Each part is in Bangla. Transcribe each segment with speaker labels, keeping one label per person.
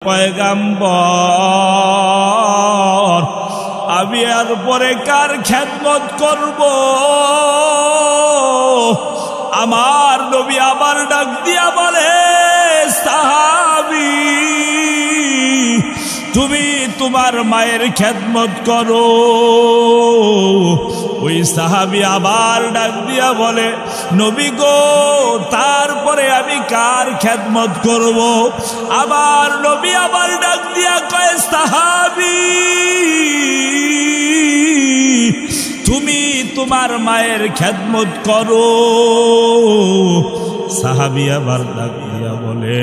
Speaker 1: পয়গাম্বর আমি আর পরে কার খেদমত করব? আমার নবী আবার ডাক দিয়া বলে, সাহাবী তুমি তোমার মায়ের খেদমত করো। ওই সাহাবী আবার ডাক দিয়া বলে, নবী গো তারপরে আমি কার খেদমত করব? আবার নবী আবার ডাক দিয়া কয়, সাহাবী তুমি তোমার মায়ের খেদমত করো। সাহাবী আবার ডাক দিয়া বলে,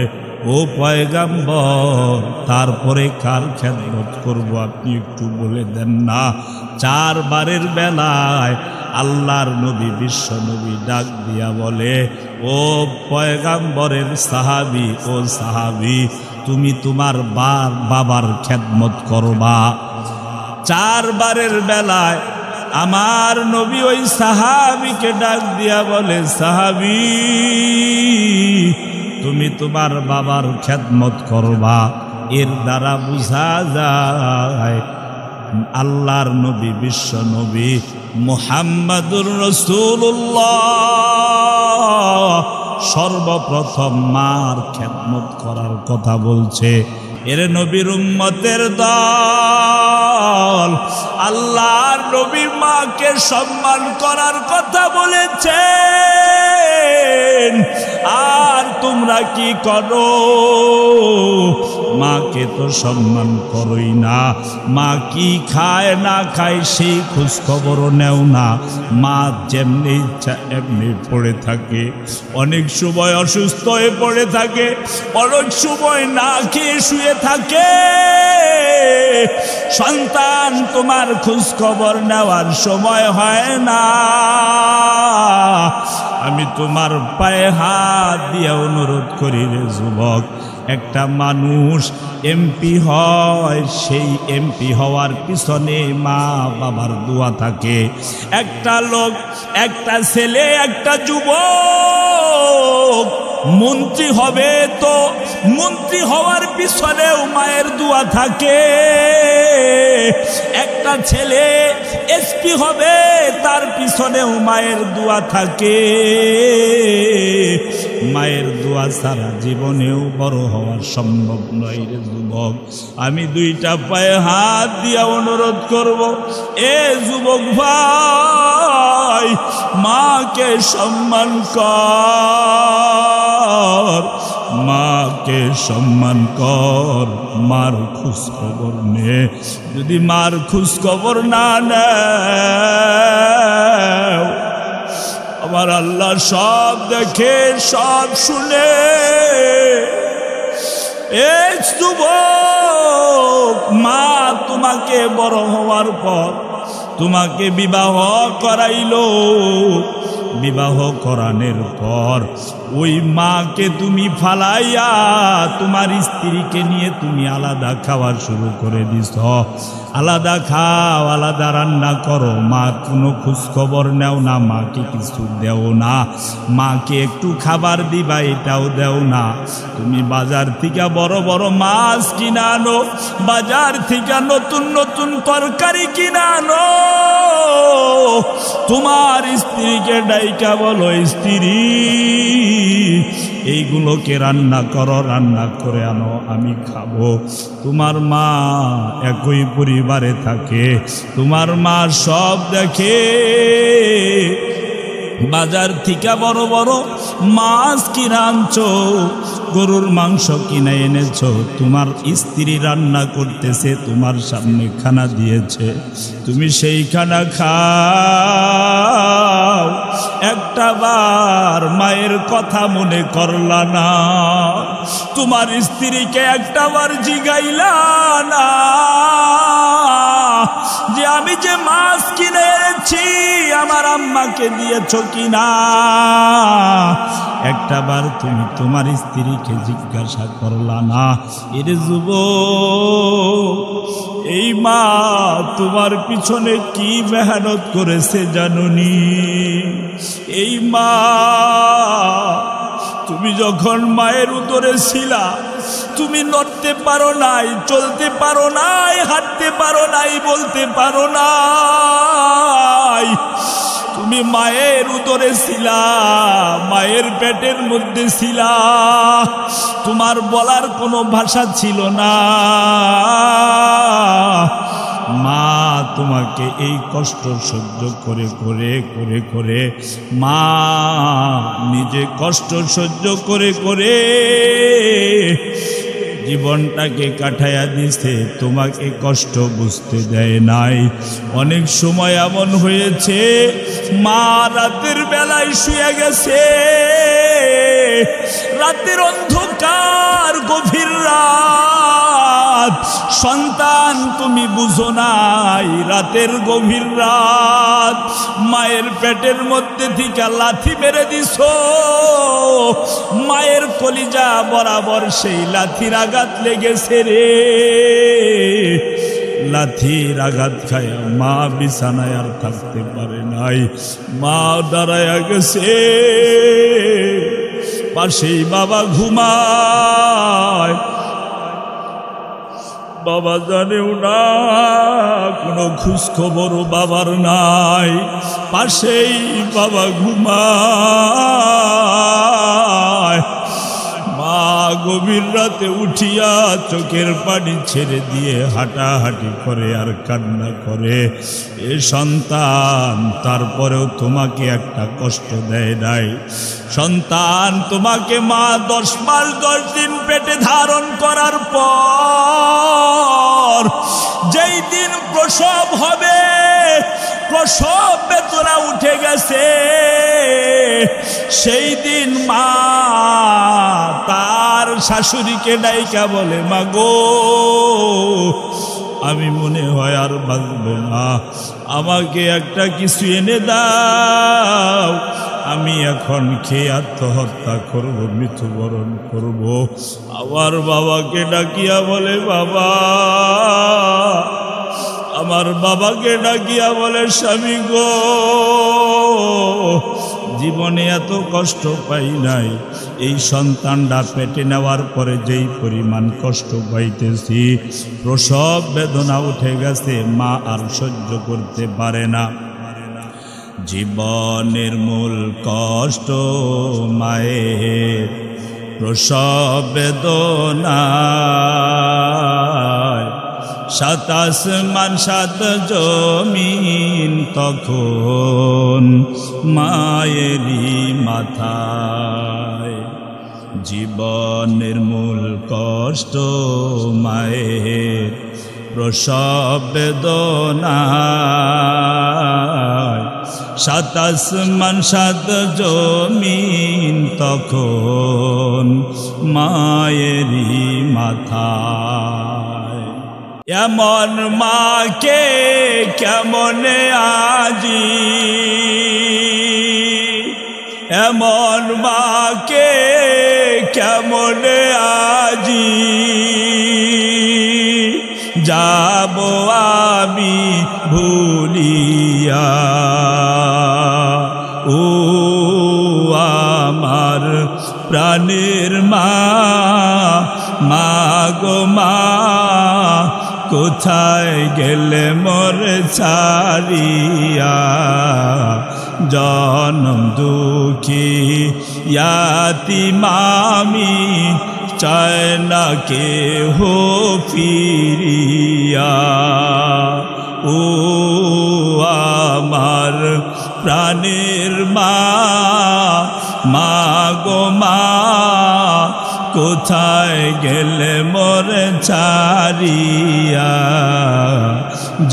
Speaker 1: ও পয়গাম্বর তারপরে কার খেদমত করব আপনি একটু বলে দেন না। চারবারের বেলায় আল্লাহর নবী বিশ্ব নবী ডাক দিয়া বলে, ও পয়গাম্বরের সাহাবী, ও সাহাবী তুমি তোমার বাবার খেদমত করবা। চারবারের বেলায় আমার নবী ওই সাহাবীকে ডাক দিয়া বলে, সাহাবী তুমি তোমার বাবার খেদমত করবা। এর দ্বারা বুঝা যায় আল্লাহর নবী বিশ্ব নবী মুহাম্মাদুর রাসূলুল্লাহ সর্বপ্রথম মার খেদমত করার কথা বলছে। এর নবীর উম্মতের দল আল্লাহর নবী মাকে সম্মান করার কথা বলেছেন, আর তোমরা কি করো? মাকে তো সম্মান করোই না। মা কি খায় না খায় সেই খোঁজ খবরও নেও না। মা যেমনি ইচ্ছা এমনি পড়ে থাকে, অনেক সময় অসুস্থ হয়ে পড়ে থাকে, অনেক সময় না খেয়ে শুয়ে থাকে। সন্তান তোমার খোঁজ খবর নেওয়ার সময় হয় না। আমি তোমার পায়ে হাত দিয়ে অনুরোধ করি রে যুবক, একটা মানুষ এমপি হয়, সেই এমপি হওয়ার পিছনে মা বাবার দোয়া থাকে। একটা লোক, একটা ছেলে, একটা যুবক মন্ত্রী হবে, তো মন্ত্রী হওয়ার পিছনেও মায়ের দোয়া থাকে। একটা ছেলে এসপি হবে, তার পিছনেও মায়ের দোয়া থাকে। মায়ের দোয়া ছাড়া জীবনেও বড় হওয়া সম্ভব নয় রে যুবক। আমি দুইটা পায়ে হাত দিয়া অনুরোধ করব, এ যুবক ভাই মাকে সম্মান কর, মাকে সম্মান কর, মার খোঁজ খবর নে। যদি মার খোঁজ খবর না নেও, আমার আল্লাহ সব দেখে সব শুনে। এই যুবক, মা তোমাকে বড় হওয়ার পর তোমাকে বিবাহ করাইলো। বিবাহ করানোর পর ওই মাকে তুমি ফালাইয়া তোমার স্ত্রীকে নিয়ে তুমি আলাদা খাওয়া শুরু করে দিছ। আলাদা খাও, আলাদা রান্না করো, মা কোনো খোঁজ খবর নেও না, মাকে কিছু দেও না, মাকে একটু খাবার দিবা এটাও দেও না। তুমি বাজার থেকে বড় বড় মাছ কিনে আনো, বাজার থেকে নতুন নতুন তরকারি কিনে আনো। তোমার স্ত্রীকে ডাইকা বলো, স্ত্রী এইগুলোকে রান্না করো, রান্না করে আনো, আমি খাবো। তোমার মা একই পরিবারে থাকে, তোমার মা সব দেখে। বাজার থেকে বড় বড় মাছ কিনে আনছো, গরুর মাংস কিনে এনেছো, তোমার স্ত্রী রান্না করতেছে, তোমার সামনে খানা দিয়েছে, তুমি সেই খানা খাও। একটা বার মায়ের কথা মনে করলা না, তোমার স্ত্রীকে একটা বার জিগাইলা না যে আমি যে মাছ কিনে এনেছি আমার আম্মাকে দিয়েছ কিনা। একটা বার তুমি তোমার স্ত্রীকে জিজ্ঞাসা করলা না। এর যুবক, এই মা তোমার পিছনে কি মেহনত করেছে জানুনি? এই মা তুমি যখন মায়ের উদরে ছিলা তুমি নড়তে পারো নাই, চলতে পারো নাই, হাঁটতে পারো নাই, বলতে পারো নাই। তুমি মায়ের উদরে ছিলা, মায়ের পেটের মধ্যে ছিলা, তোমার বলার কোনো ভাষা ছিল না। মা তোমাকে এই কষ্ট সহ্য করে করে করে করে মা নিজে কষ্ট সহ্য করে করে জীবনটাকে কাটাইয়া দিছে, তোমাকে কষ্ট বুঝতে দেয় নাই। অনেক সময় এমন হয়েছে মা রাতের বেলায় শুয়ে গেছে, রাতের অন্ধকার গভীর রাত, সন্তান তুমি বুঝো নাই, রাতের গভীর রাত মায়ের পেটের মধ্যে থেকে লাথি মেরে দিছো, মায়ের কলিজা বরাবর সেই লাথির আঘাত লেগেছে রে। লাথির আঘাত খায় মা বিছানায় আর থাকতে পারে নাই, মা দাঁড়ায়া গেছে, পাশেই বাবা ঘুমায়, বাবা জানেও না, কোনো খোঁজ খবরও বাবার নাই, পাশেই বাবা ঘুমায়। মা গভীর রাতে উঠিয়া চোখের পানি ছেড়ে দিয়ে হাঁটাহাঁটি করে আর কান্না করে, এ সন্তান তারপরেও তোমাকে একটা কষ্ট দেয় নাই। সন্তান তোমাকে মা 10 মাস 10 দিন পেটে ধারণ করার পর যেই দিন প্রসব হবে, প্রসব বেদনা উঠে গেছে, সেই দিন মা তার শাশুড়িকে ডাইকা বলে, মা গো আমি মনে হয় আর বাঁচব না, আমাকে একটা কিছু এনে দাও, আমি এখন খেয়ে আত্মহত্যা করব, মৃত্যুবরণ করব। আমার বাবাকে ডাকিয়া বলে, বাবা, আমার বাবাকে ডাকিয়া বলে, স্বামী গো জীবনে এত কষ্ট পাই নাই, এই সন্তানটা পেটে নেওয়ার পরে যেই পরিমাণ কষ্ট পাইতেছি, প্রসব বেদনা উঠে গেছে, মা আর সহ্য করতে পারে না। জীবনের মূল কষ্ট মায়ের প্রসব বেদনায়, 7 আসমান 7 জমিন তখন মায়েরই মাথায়। জীবনের মূল কষ্ট মায়ের প্রসব বেদনায়, 7 আসমান 7 জমিন তখন মায়েরই মাথায়। এমন মাকে কেমনে আজি, এমন মাকে কেমনে আজি যাব আমি ভুলিয়া, ও আমার প্রাণের মা, মা গো মা কোথায় গেলে মোর ছাড়িয়া, জনম দুঃখী ইয়াতীমামি চায় না কেহ ফিরিয়া, ও আমার প্রাণের মা, মা গো মা কোথায় গেলে মোর ছাড়িয়া,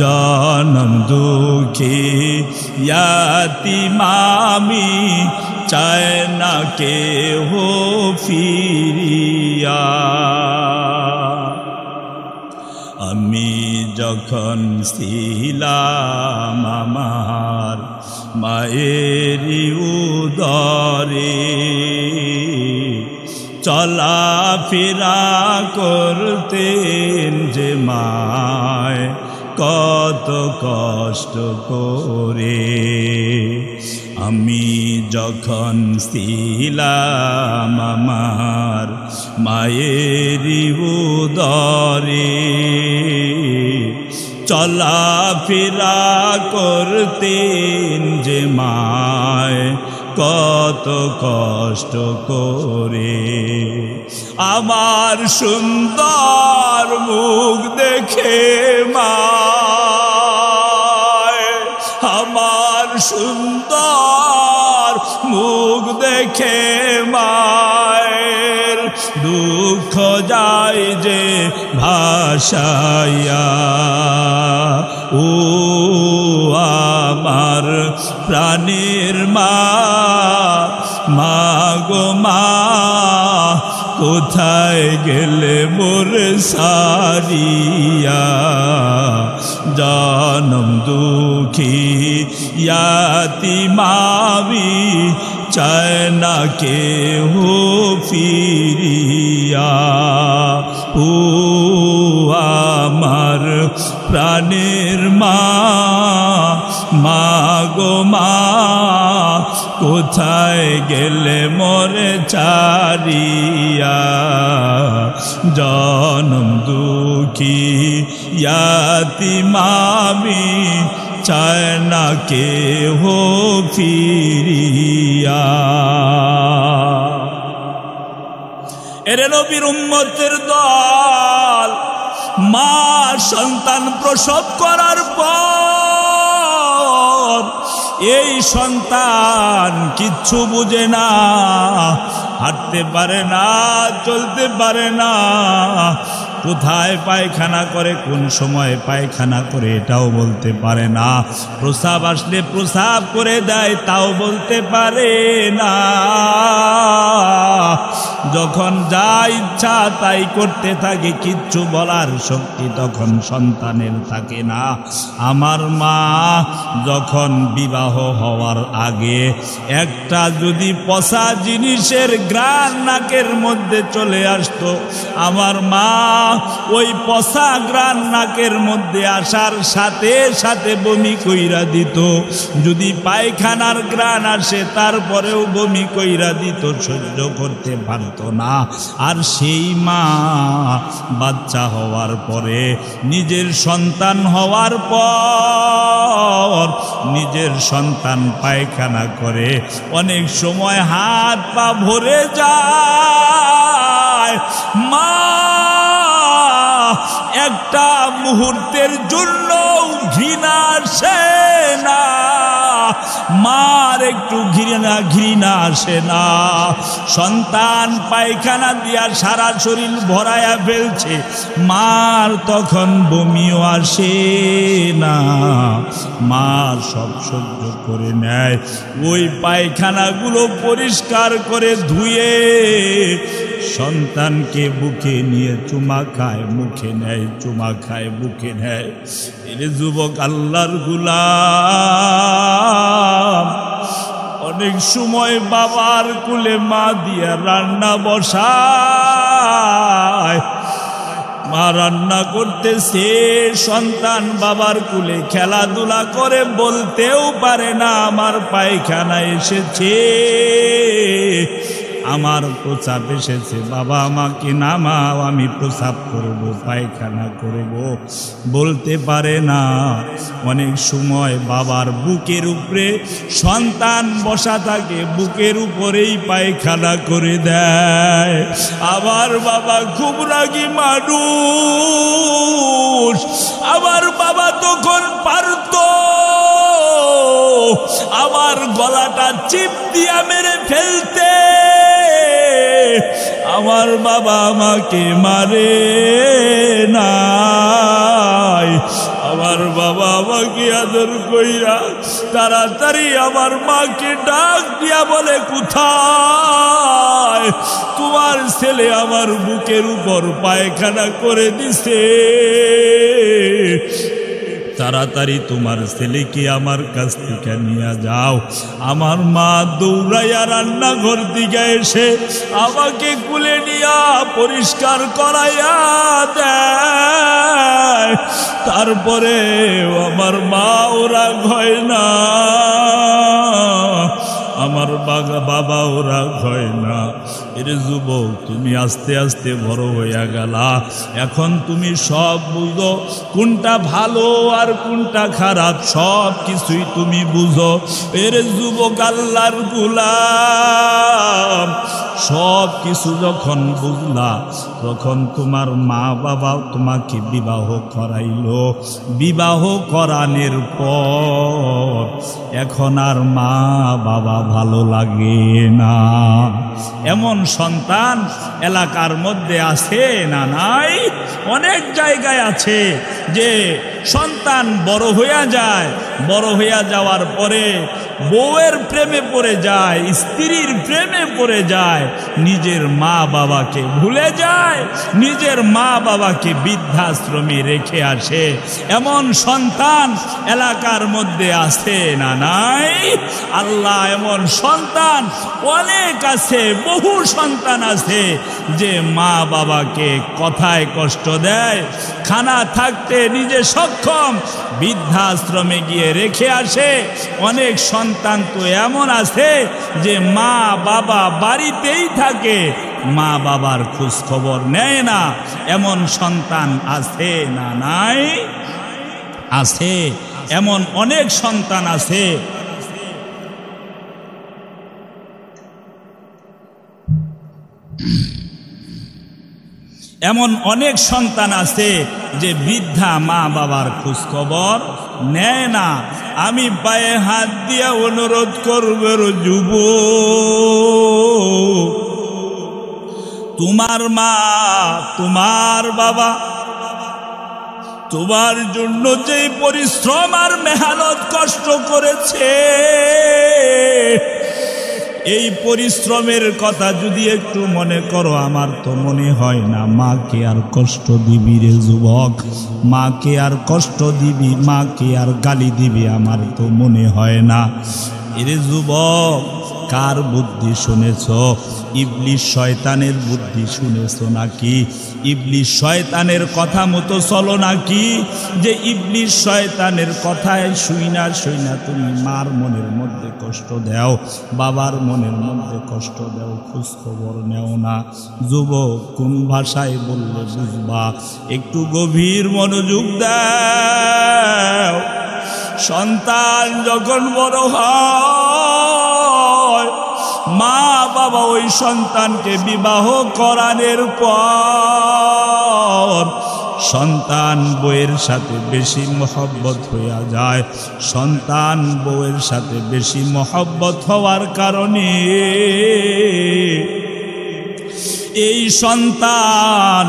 Speaker 1: জনম দুঃখী ইয়াতীমামি চায় না কেহ ফিরিয়া। আমি যখন ছিলাম আমার মায়েরই উদরে, চলাফেরা করতেন যে মায় কত কষ্ট করে, আমি যখন ছিলাম আমার মায়েরই উদরে, চলাফেরা করতেন যে মায় কত কষ্ট করে, আমার সুন্দর মুখ দেখে মায়, আমার সুন্দর মুখ দেখে মায়ের দুঃখ যায় যে ভাষাইয়া। ও আমার প্রাণের মা, মা গো মা, কোথায় গেলে মোর সারিয়া, জনম দুঃখী ইয়াতীমামি চায় না কেহ ফিরিয়া। ও আমার প্রাণের মা, মা গো মা, কোথায় গেলে মোরে ছাড়িয়া, জনম দুঃখী ইয়াতীমামি চায় না কেহ ফিরিয়া। এরে নবীর উম্মতের দল, মা সন্তান প্রসব করার পর এই সন্তান কিচ্ছু বুঝে না, হাঁটতে পারে না, চলতে পারে না, কোথায় পায়খানা করে, কোন সময় পায়খানা করে এটাও বলতে পারে না, প্রস্রাব আসলে প্রস্রাব করে দেয় তাও বলতে পারে না, যখন যা ইচ্ছা তাই করতে থাকে, কিচ্ছু বলার শক্তি তখন সন্তানের থাকে না। আমার মা যখন বিবাহ হওয়ার আগে একটা যদি পচা জিনিসের ঘ্রাণ নাকের মধ্যে চলে আসতো, আমার মা ওই পচা ঘ্রাণ নাকের মধ্যে আসার সাথে সাথে বমি কইরা দিত। যদি পায়খানার ঘ্রাণ আসে তারপরেও বমি কইরা দিত, সহ্য করতে পারত না। আর সেই মা বাচ্চা হওয়ার পরে, নিজের সন্তান হওয়ার পর নিজের সন্তান পায়খানা করে, অনেক সময় হাত পা ভরে যায়, মা একটা মুহূর্তের জন্য ঘৃণা আসে না, মার একটু ঘৃণা আসে না। সন্তান পায়খানা দিয়া সারা শরীর ভরায়া ফেলছে, মার তখন বমিও আসে না, মা সব সহ্য করে নেয়। ওই পায়খানাগুলো পরিষ্কার করে ধুয়ে সন্তানকে বুকে নিয়ে চুমা খায়, মুখে নেয়, চুমা খায়, বুকে নেয়। এরে যুবক আল্লাহর গোলাম, অনেক সময় বাবার কুলে মা দিয়া রান্না বসায়, মা রান্না করতেছে, সন্তান বাবার কুলে খেলাধুলা করে, বলতেও পারে না আমার পায়খানা এসেছে, আমার প্রস্রাব এসেছে, বাবা আমাকে নামাও, আমি প্রস্রাব করব, পায়খানা করব, বলতে পারে না। অনেক সময় বাবার বুকের উপরে সন্তান বসা থাকে, বুকের উপরেই পায়খানা করে দেয়। আমার বাবা খুব রাগী মানুষ, আমার বাবা তখন পারত আমার গলাটা চিপ দিয়া মেরে ফেলতে, আমার বাবা আমাকে মারে নাই, আমার বাবা আমাকে আদর কইরা তাড়াতাড়ি আমার মাকে ডাক দিয়া বলে, কোথায় তোমার ছেলে আমার বুকের উপর পায়খানা করে দিছে, তাড়াতাড়ি তোমার ছেলেকে আমার কাছ থেকে নিয়ে যাও। আমার মা দৌড়াইয়া রান্নাঘর দিকে এসে আমাকে কুলে নিয়া পরিষ্কার করাইয়া দেয়। তারপরে আমার মা ওরা হয় না, আমার বাবাও রাগ হয় না। এরে যুবক, তুমি আস্তে আস্তে বড় হইয়া গেলা, এখন তুমি সব বুঝো, কোনটা ভালো আর কোনটা খারাপ সব কিছুই তুমি বুঝো। এরে যুবক, আল্লাহর গোলাম, সব কিছু যখন বুঝলা তখন তোমার মা বাবা তোমাকে বিবাহ করাইলো। বিবাহ করানোর পর এখন আর মা বাবা ভালো লাগে না। এমন সন্তান এলাকার মধ্যে আছে না নাই? অনেক জায়গায় আছে যে সন্তান বড় হইয়া যায়, বড় হইয়া যাওয়ার পরে বউয়ের প্রেমে পড়ে যায়, স্ত্রীর প্রেমে পড়ে যায়, নিজের মা বাবাকে ভুলে যায়, নিজের মা বাবাকে বৃদ্ধাশ্রমে রেখে আসে। এমন সন্তান এলাকার মধ্যে আছে না নাই? আল্লাহ এমন সন্তান অনেক আছে, বহু সন্তান আছে যে মা বাবাকে কথায় কষ্ট দেয়, খানা থাকতে নিজে সক্ষম, বৃদ্ধাশ্রমে গিয়ে রেখে আসে। অনেক সন্তান তো এমন আছে যে মা বাবা বাড়িতেই থাকে, মা বাবার খোঁজ খবর নেয় না। এমন সন্তান আছে না নাই? আছে, এমন অনেক সন্তান আছে। এমন অনেক সন্তান আছে যে বৃদ্ধা মা বাবার খোঁজ খবর নেয় না। আমি পায়ে হাত দিয়া অনুরোধ করব, যুবক, তোমার মা তোমার বাবা তোমার জন্য যে পরিশ্রম আর মেহনত কষ্ট করেছে, এই পরিশ্রমের কথা যদি একটু মনে করো, আমার তো মনে হয় না মাকে আর কষ্ট দিবি রে যুবক, মাকে আর কষ্ট দিবি, মাকে আর গালি দিবি, আমার তো মনে হয় না। এরে যুবক, কার বুদ্ধি শুনেছ? ইবলিস শয়তানের বুদ্ধি শুনেছ নাকি? ইবলিস শয়তানের কথা মতো চলো নাকি? যে ইবলিস শয়তানের কথায় শুইনা শুইনা তুমি মার মনের মধ্যে কষ্ট দাও, বাবার মনের মধ্যে কষ্ট দাও, খোঁজ খবর নেও না। যুবক, কোন ভাষায় বললে বুঝবা? একটু গভীর মনোযোগ দাও। সন্তান যখন বড় হয়, মা বাবা ওই সন্তানকে বিবাহ করানোর পর সন্তান বউয়ের সাথে বেশি মহব্বত হইয়া যায়। সন্তান বউয়ের সাথে বেশি মহব্বত হওয়ার কারণে এই সন্তান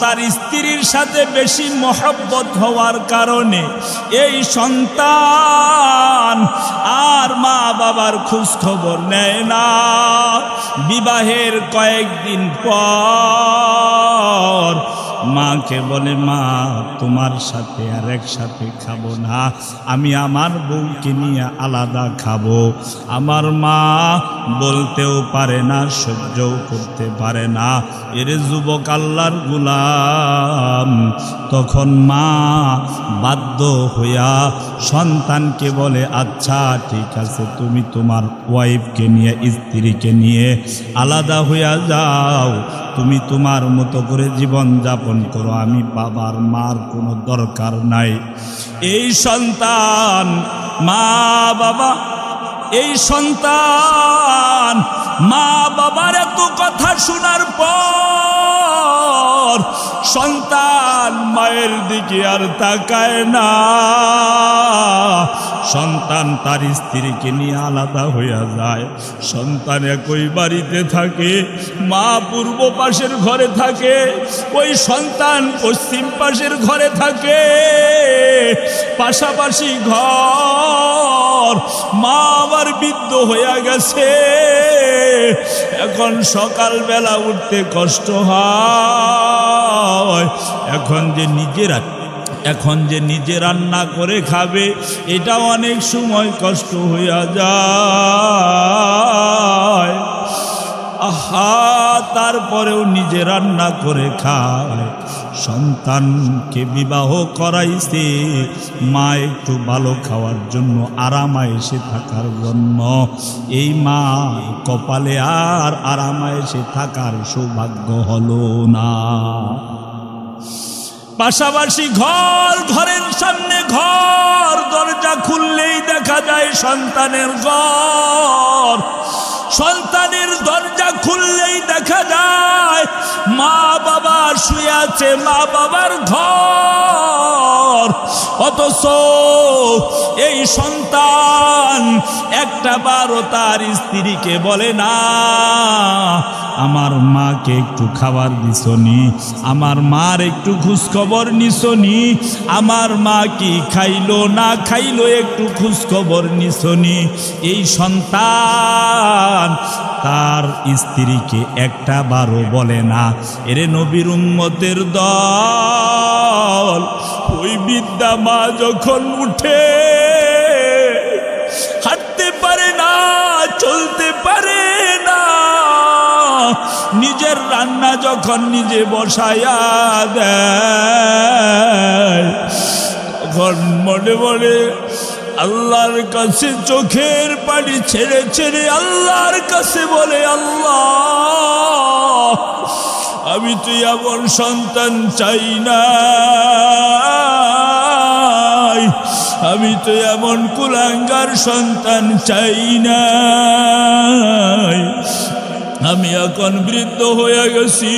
Speaker 1: তার স্ত্রীর সাথে বেশি মহব্বত হওয়ার কারণে এই সন্তান আর মা বাবার খোঁজ খবর নেয় না। বিবাহের কয়েকদিন পর মাকে বলে, মা তোমার সাথে আর একসাথে খাবো না, আমি আমার বউকে নিয়ে আলাদা খাবো। আমার মা বলতেও পারে না, সহ্যও করতে পারে না। এর যুবক আল্লাহর গোলাম, তখন মা বাধ্য হইয়া সন্তানকে বলে, আচ্ছা ঠিক আছে, তুমি তোমার ওয়াইফকে নিয়ে, স্ত্রীকে নিয়ে আলাদা হইয়া যাও, তুমি তোমার মতো করে জীবন যাপন করো, আমি বাবার মার কোনো দরকার নাই। এই সন্তান মা বাবা, এই সন্তান মা বাবার এত কথা শোনার পর সন্তান মায়ের দিকে আর তাকায় না। সন্তান তার স্ত্রীকে নিয়ে আলাদা হইয়া যায়। সন্তান একই বাড়িতে থাকে, মা পূর্ব পাশের ঘরে থাকে, ওই সন্তান পশ্চিম পাশের ঘরে থাকে, পাশাপাশি ঘর। মা আবার বৃদ্ধ হইয়া গেছে, এখন সকালবেলা উঠতে কষ্ট হয়। এখন যে নিজে রান্না করে খাবে, এটা অনেক সময় কষ্ট হইয়া যায়। আহা, তারপরেও নিজে রান্না করে খায়। সন্তানকে বিবাহ করাইছে মা একটু ভালো খাওয়ার জন্য, আরামায়েশে থাকার জন্য। এই মা কপালে আর আরামায়েশে থাকার সৌভাগ্য হলো না। পাশাপাশি ঘরের সামনে ঘর, দরজা খুললেই দেখা যায় সন্তানের ঘর। সন্তানের দরজা খুললেই দেখা যায় মা বাবা শুয়ে আছে, মা বাবার ঘর। অথচ এই সন্তান একটা বারও তার স্ত্রীকে বলে না, আমার মাকে একটু খাবার দিছনি, আমার মার একটু খোঁজখবর নিছনি, আমার মা কি খাইলো না খাইলো একটু খোঁজখবর নিছনি। এই সন্তান তার স্ত্রীকে একটা বারও বলে না। এরে নবীর উম্মতের দল, ওই বৃদ্ধা মা যখন উঠে, হাঁটতে পারে না, চলতে পারে না, নিজের রান্না যখন নিজে বসায়া দেয়, তখন মনে মনে আল্লাহর কাছে চোখের পানি ছেড়ে ছেড়ে আল্লাহর কাছে বলে, আল্লাহ, আমি তো এমন সন্তান চাই না, আমি তো এমন কুলাঙ্গার সন্তান চাই না। আমি এখন বৃদ্ধ হয়ে গেছি,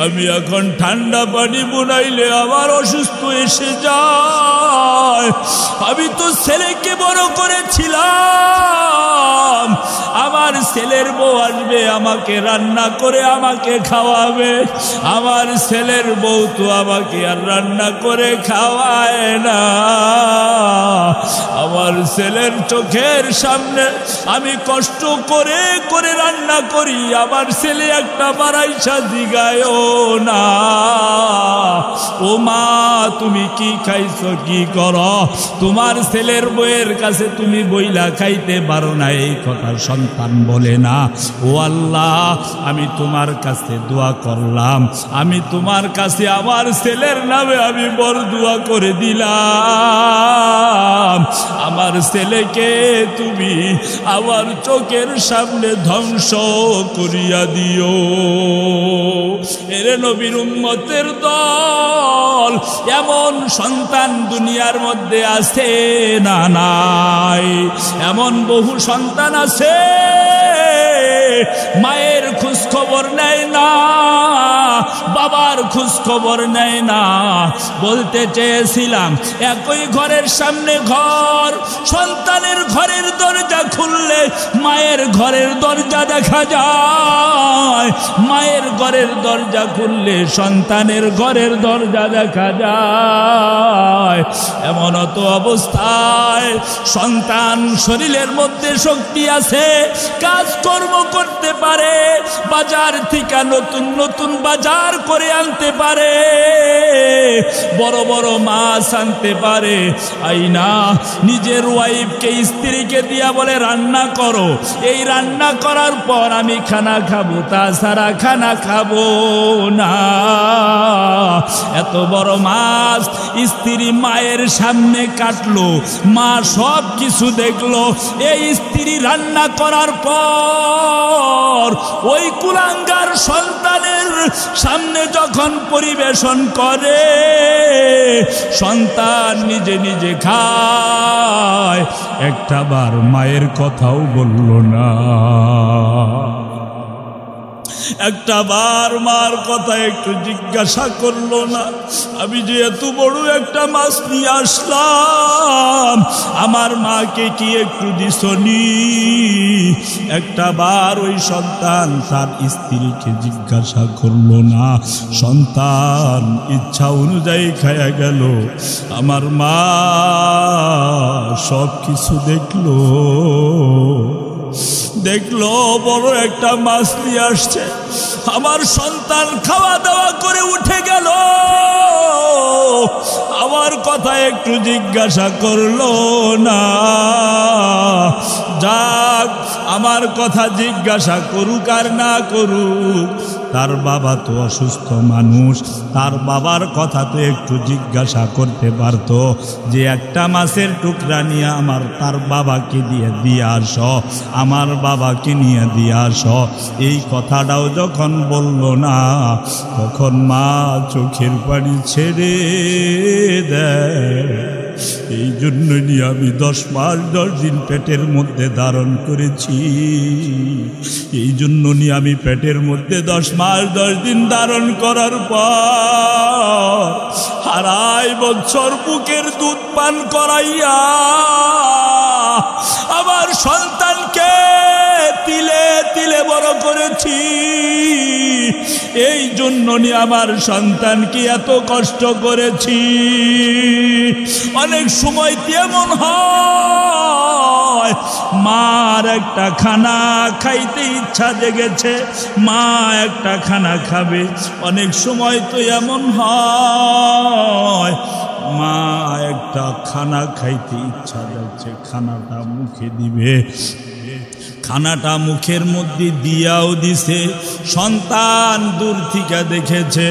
Speaker 1: আমি এখন ঠান্ডা পানি বুনাইলে আমার অসুস্থ এসে যায়। আমি তো ছেলেকে বড় করেছিলাম, আমার ছেলের বউ আসবে আমাকে রান্না করে আমাকে খাওয়াবে, আমার ছেলের বউ তো আমাকে আর রান্না করে খাওয়ায় না। আমার ছেলের চোখের সামনে আমি কষ্ট করে করে রান্না করি, আমার ছেলে একটা বারাইসা জিগায়ও না, ও মা তুমি কি খাইছো, কি করো, তোমার ছেলের বউয়ের কাছে তুমি বইলা খাইতে পারো না, এই কথা সন্তান বলে না। ও আল্লাহ, আমি তোমার কাছে দোয়া করলাম, আমি তোমার কাছে আমার ছেলের নামে আমি বড় দোয়া করে দিলাম, আমার ছেলেকে তুমি আমার চোখের সামনে ধ্বংস করিয়া দিও। এরে নবীর উম্মতের দল, এমন সন্তান দুনিয়ার মধ্যে আছে না নাই? এমন বহু সন্তান আছে মায়ের খোঁজ খবর নেয় না, বাবার খোঁজ খবর নেয় না। বলতে চেয়েছিলাম, একই ঘরের সামনে ঘর, সন্তানের ঘরের দরজা খুললে মায়ের ঘরের দরজা দেখা যায়, মায়ের ঘরের দরজা খুললে সন্তানের ঘরের দরজা দেখা যায়। এমন তো অবস্থায় সন্তান শরীরের মধ্যে শক্তি আছে, কাজকর্ম করতে পারে, বাজার থেকে নতুন নতুন বাজার করে আনতে পারে, বড় বড় মাছ আনতে পারে, আইনা নিজের ওয়াইফকে স্ত্রীকে দিয়া বলে রান্না করো, এই রান্না করার পর আমি খানা খাবো, তাছাড়া খানা খাবো না। এত বড় মাছ স্ত্রী মায়ের সামনে কাটলো, মা সব কিছু দেখলো, এই স্ত্রী রান্না করার পর ওই কুলাঙ্গার সন্তানের সামনে যখন পরিবেশন করে, সন্তান নিজে নিজে খায়, একটা বার মায়ের কথাও বলল না, একটা বার মার কথা একটু জিজ্ঞাসা করলো না। আমি যে এত বড় একটা মাছ নিয়ে আসলাম, আমার মাকে কি একটু দিছনি? একটা বার ওই সন্তান তার স্ত্রীকে জিজ্ঞাসা করলো না, সন্তান ইচ্ছা অনুযায়ী খায়া গেল। আমার মা সব কিছু দেখলো, বড় একটা মাছ নিয়ে আসছে, আমার সন্তান খাওয়া দাওয়া করে উঠে গেল, আমার কথা একটু জিজ্ঞাসা করলো না। যাক, আমার কথা জিজ্ঞাসা করুক আর না করুক, তার বাবা তো অসুস্থ মানুষ, তার বাবার কথা তো একটু জিজ্ঞাসা করতে পারতো যে একটা মাছের টুকরা নিয়ে আমার তার বাবাকে দিয়ে আসো, আমার বাবাকে নিয়ে দিয়ে আসো। এই কথাটাও যখন বলল না, তখন মা চোখের পানি ছেড়ে দেয়। এই জন্য নিয়ে আমি 10 মাস 10 দিন পেটের মধ্যে ধারণ করেছি। এই জন্য নিয়ে আমি পেটের মধ্যে 10 মাস 10 দিন ধারণ করার পর 2.5 বছর বুকের দুধ পান করাইয়া আমার সন্তানকে তিলে তিলে বড় করেছি। এই জন্য নিয়ে আমার সন্তানকে এত কষ্ট করেছি। অনেক সময় এমন হয়, মার একটা খানা খাইতে ইচ্ছা জেগেছে, মা একটা খানা খাবে। অনেক সময় তো এমন হয়, মা একটা খানা খাইতে ইচ্ছা যাচ্ছে, খানাটা মুখে দিবে, খানাটা মুখের মধ্যে দিয়াও দিছে, সন্তান দূর থেকে দেখেছে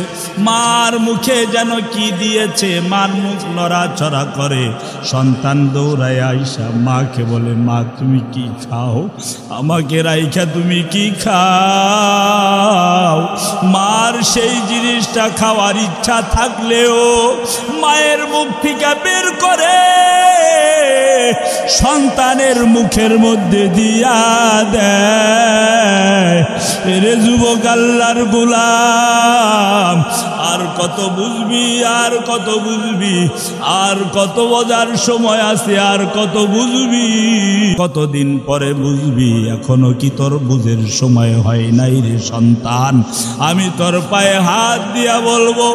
Speaker 1: মার মুখে যেন কি দিয়েছে, মার মুখ নড়াচড়া করে। সন্তান দৌড়ায় আইসা মাকে বলে, মা তুমি কি খাও, আমাকে রাইখা তুমি কি খাও। মার সেই জিনিসটা খাওয়ার ইচ্ছা থাকলেও মায়ের মুখ থেকে বের করে সন্তানের মুখের মধ্যে দিয়া দেয়। রে যুবক আল্লাহর গোলাম, আর কত বুঝবি, আর কত বুঝবি, আর কত বোঝার সময় আছে, আর কত বুঝবি, কতদিন পরে বুঝবি। এখনো কি তোর বুঝের সময় হয় নাই রে সন্তান? আমি তোর পায়ে হাত দিয়া বলবো,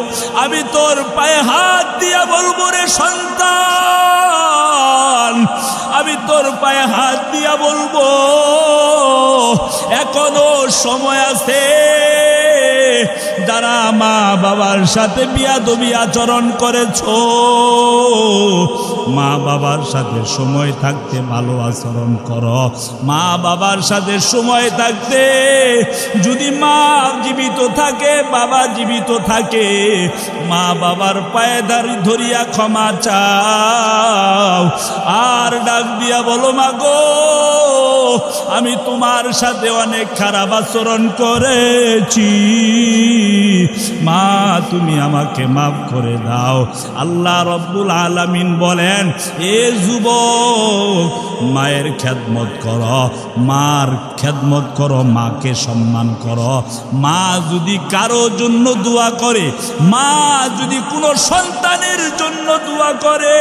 Speaker 1: আমি তোর পায়ে হাত দিয়া বলবো রে সন্তান, আমি তোর পায়ে হাত দিয়া বলবো, এখনো সময় আছে। যারা মা বাবার সাথে বিয়াদবি আচরণ করেছো, মা বাবার সাথে সময় থাকতে ভালো আচরণ করো। মা বাবার সাথে সময় থাকতে, যদি মা জীবিত থাকে, বাবা জীবিত থাকে, মা বাবার পায়ে ধরিয়া ক্ষমা চাও, আর ডাক দিয়া বলো, মা গো আমি তোমার সাথে অনেক খারাপ আচরণ করেছি, মা তুমি আমাকে মাফ করে দাও। আল্লাহ রব্বুল আলামিন বলেন, এ যুবক, মায়ের খেদমত করো, মার খেদমত করো, মাকে সম্মান করো। মা যদি কারো জন্য দোয়া করে, মা যদি কোনো সন্তানের জন্য দোয়া করে,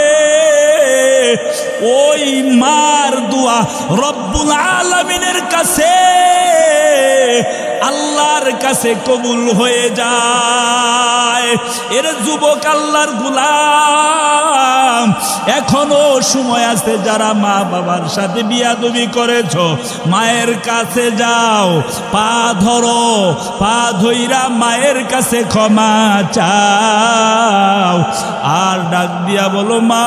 Speaker 1: ওই মার দোয়া রব্বুল আলামিনের কাছে, আল্লাহর কাছে কবুল হয়ে যায়। এর যুবক আল্লাহর গোলাম, এখনো সময় আছে। যারা মা বাবার সাথে বিয়াদবি করেছো, মায়ের কাছে যাও, পা ধরো, পা ধইরা মায়ের কাছে ক্ষমা চাও, আর ডাক দিয়া বলো, মা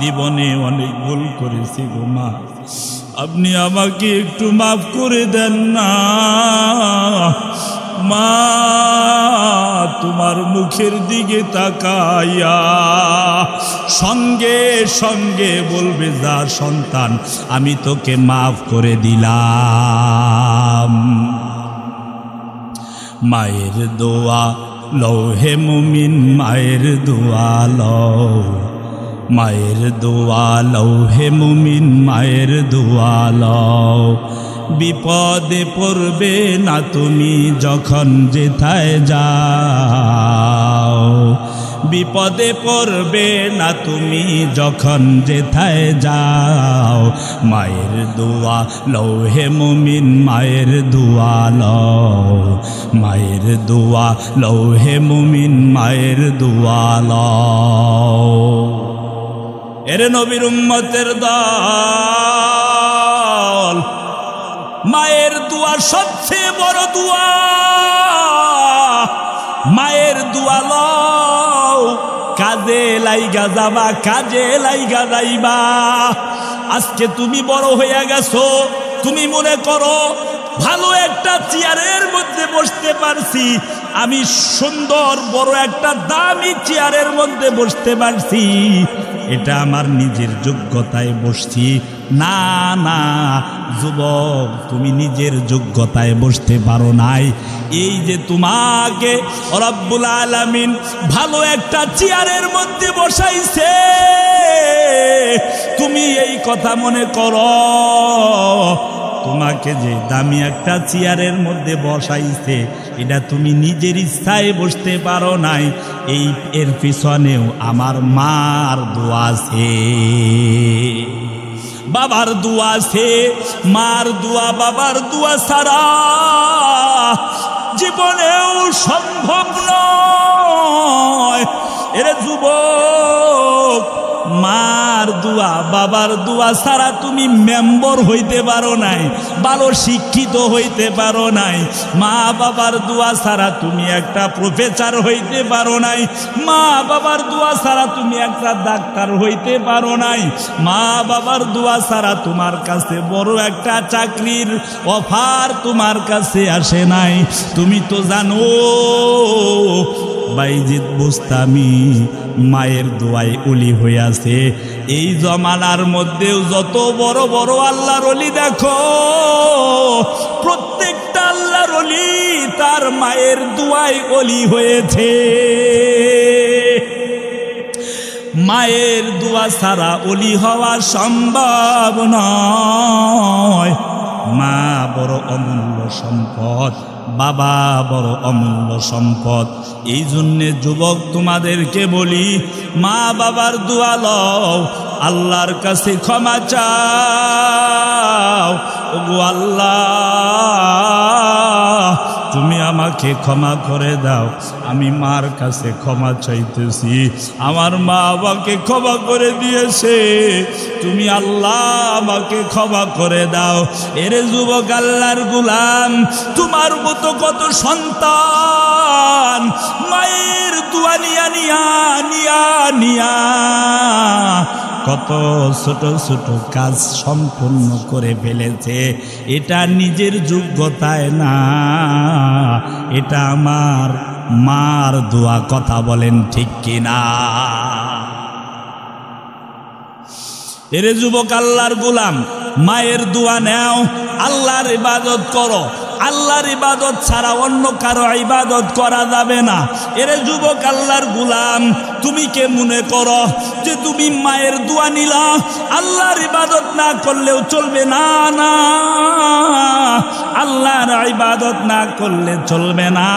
Speaker 1: জীবনে অনেক ভুল করেছি গো মা, আপনি আমাকে একটু মাফ করে দেন না। মা তোমার মুখের দিকে তাকাইয়া সঙ্গে সঙ্গে বলবে, যা সন্তান আমি তোকে মাফ করে দিলাম। মায়ের দোয়া লও হে মুমিন, মায়ের দোয়া লও, মায়ের দোয়া লও হে মুমিন, মায়ের দোয়া লও। বিপদে পড়বে না তুমি যখন যেথায় যাও, বিপদে পড়বে না তুমি যখন যেথায় যাও। মায়ের দোয়া লও হে মুমিন, মায়ের দোয়া লও, মায়ের দোয়া লও হে মুমিন, মায়ের দোয়া লও। এরে নবীর উম্মতের দল, মায়ের দোয়া সবচেয়ে বড় দোয়া। মায়ের দোয়া লও, কাজে লাইগা যাবা, কাজে লাইগা যাইবা। আজকে তুমি বড় হয়ে গেছো, তুমি মনে করো ভালো একটা চেয়ারের মধ্যে বসতে পারছি, আমি সুন্দর বড় একটা দামি চেয়ারের মধ্যে বসতে পারছি, এটা আমার নিজের যোগ্যতায় বসছি। না না যুবক, তুমি নিজের যোগ্যতায় বসতে পারো নাই। এই যে তোমাকে রব্বুল আলামিন ভালো একটা চেয়ারের মধ্যে বসাইছে, তুমি এই কথা মনে করো তোমাকে যে দামি একটা চেয়ারের মধ্যে বসাইছে এটা তুমি নিজের ইচ্ছায় বসতে পারো নাই। এর পিছনেও আমার মার দোয়া আছে, বাবার দোয়া আছে। মার দোয়া বাবার দোয়া ছাড়া জীবনেও সম্ভব নয়। এরে যুবক, মার দোয়া বাবার দোয়া ছাড়া তুমি মেম্বার হইতে পারো নাই, ভালো শিক্ষিত হইতে পারো নাই। মা বাবার দোয়া ছাড়া তুমি একটা প্রফেসর হইতে পারো নাই, মা বাবার দোয়া ছাড়া তুমি একটা ডাক্তার হইতে পারো নাই, মা বাবার দোয়া ছাড়া তোমার কাছে বড় একটা চাকরির অফার তোমার কাছে আসে নাই। তুমি তো জানো বাইজিদ বুস্তামি মায়ের দোয়ায় ওলি হয়ে আছে। এই জমানার মধ্যেও যত বড় বড় আল্লাহর ওলি দেখো, প্রত্যেকটা আল্লাহর ওলি তার মায়ের দোয়ায় ওলি হয়েছে। মায়ের দোয়া ছাড়া ওলি হওয়া সম্ভব নয়। মা বড় অমূল্য সম্পদ, বাবা বড় অমূল্য সম্পদ। এই জন্যে যুবক তোমাদেরকে বলি, মা বাবার দোয়া লও, আল্লাহর কাছে ক্ষমা চাও। ওগো আল্লাহ, তুমি আমাকে ক্ষমা করে দাও, আমি মার কাছে ক্ষমা চাইতেছি। আমার মা আমাকে ক্ষমা করে দিয়েছে, তুমি আল্লাহ আমাকে ক্ষমা করে দাও। এরে যুবক আল্লাহর গোলাম, তোমার মতো কত সন্তান মায়ের দোয়া নিয়া নিয়া নিয়া নিয়া কত ছোট ছোট কাজ সম্পূর্ণ করে ফেলেছে। এটা নিজের যোগ্যতায় না, এটা আমার মার দোয়া। কথা বলেন ঠিক কিনা? এরে যুবক আল্লাহর গোলাম, মায়ের দোয়া নেও, আল্লাহর ইবাদত করো। আল্লাহর ইবাদত ছাড়া অন্য কারো ইবাদত করা যাবে না। এরে যুবক আল্লাহর গোলাম, তুমি কে মনে করো যে তুমি মায়ের দোয়া নিলা, আল্লাহর ইবাদত না করলেও চলবে? না না, আল্লাহর ইবাদত না করলে চলবে না।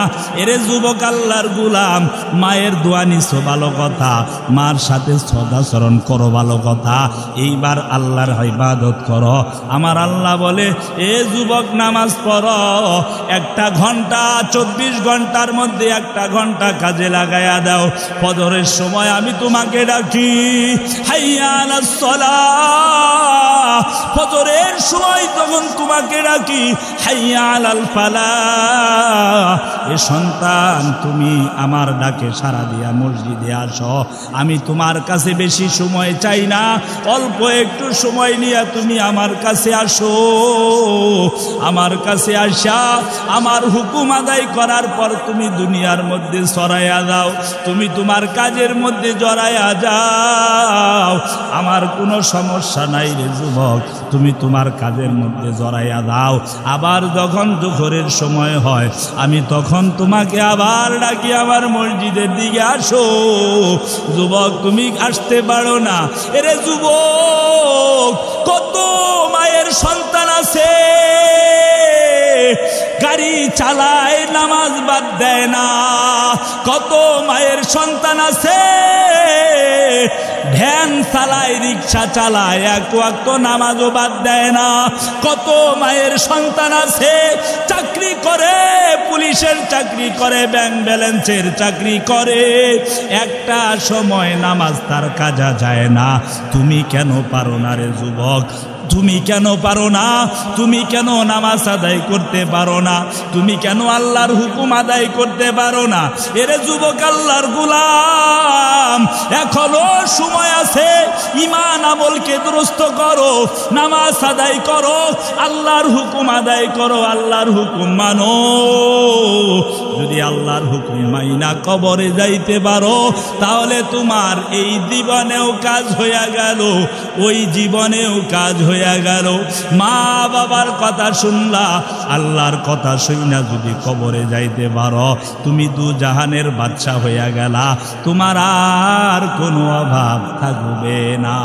Speaker 1: এরে যুবক আল্লাহর গোলাম, মায়ের দোয়া নিছো ভালো কথা, মার সাথে সদাচরণ করো ভালো কথা, এইবার আল্লাহর ইবাদত করো। আমার আল্লাহ বলে, এ যুবক নামাজ পড়ো, 1 ঘন্টা 24 ঘন্টার মধ্যে 1 ঘন্টা কাজে লাগায়া দাও। ফজরের সময় আমি তোমাকে ডাকি, হাইয়া আলাস সালাহ। ফজরের সময় তখন তোমাকে ডাকি, হাইয়া আলাল ফালাহ। এ সন্তান, তুমি আমার ডাকে সাড়া দিয়া মসজিদে আসো। আমি তোমার কাছে বেশি সময় চাই না, অল্প একটু সময় নিয়ে তুমি আমার কাছে আসো। আমার কাছে আসা আমার হুকুম আদায় করার পর তুমি দুনিয়ার মধ্যে ছড়াইয়া যাও, তুমি তোমার কাজের মধ্যে জড়াইয়া যাও। আমার কোনো সমস্যা নাই রে যুবক, তুমি তোমার কাজের মধ্যে জড়াইয়া দাও। আবার যখন দুপুরের সময় হয়, আমি তখন তোমাকে আবার ডাকি, আমার মসজিদের দিকে আসো। যুবক তুমি আসতে পারো না। এরে যুবক, কত মায়ের সন্তান আছে গাড়ি চালায়, নামাজ বাদ দেয় না। কত মায়ের সন্তান আছে ভ্যান চালায়, রিক্সা চালায়, 1 ওয়াক্ত নামাজও বাদ দেয় না। কত মায়ের সন্তান আছে চাকরি করে, পুলিশের চাকরি করে, ব্যাংক ব্যালেন্সের চাকরি করে, একটা সময় নামাজ তার কাজা যায় না। তুমি কেন পারো না রে যুবক? তুমি কেন পারো না? তুমি কেন নামাজ আদায় করতে পারো না? তুমি কেন আল্লাহর হুকুম আদায় করতে পারো না? এরে যুবক আল্লাহর গোলাম, এখনো সময় আছে। ঈমান আমলকে দুরস্ত করো, নামাজ আদায় করো, আল্লাহর হুকুম আদায় করো, আল্লাহর হুকুম মানো। যদি আল্লাহর হুকুম মাইনা কবরে যাইতে পারো, তাহলে তোমার এই জীবনেও কাজ হইয়া গেল, ওই জীবনেও কাজ হইয়া গেল। মা বাবার কথা শুনলা, আল্লাহর কথা শুনা যদি কবরে যাইতে পারো, তুমি দু জাহানের বাদশা হইয়া গেলা, তোমার আর কোনো অভাব থাকবে না।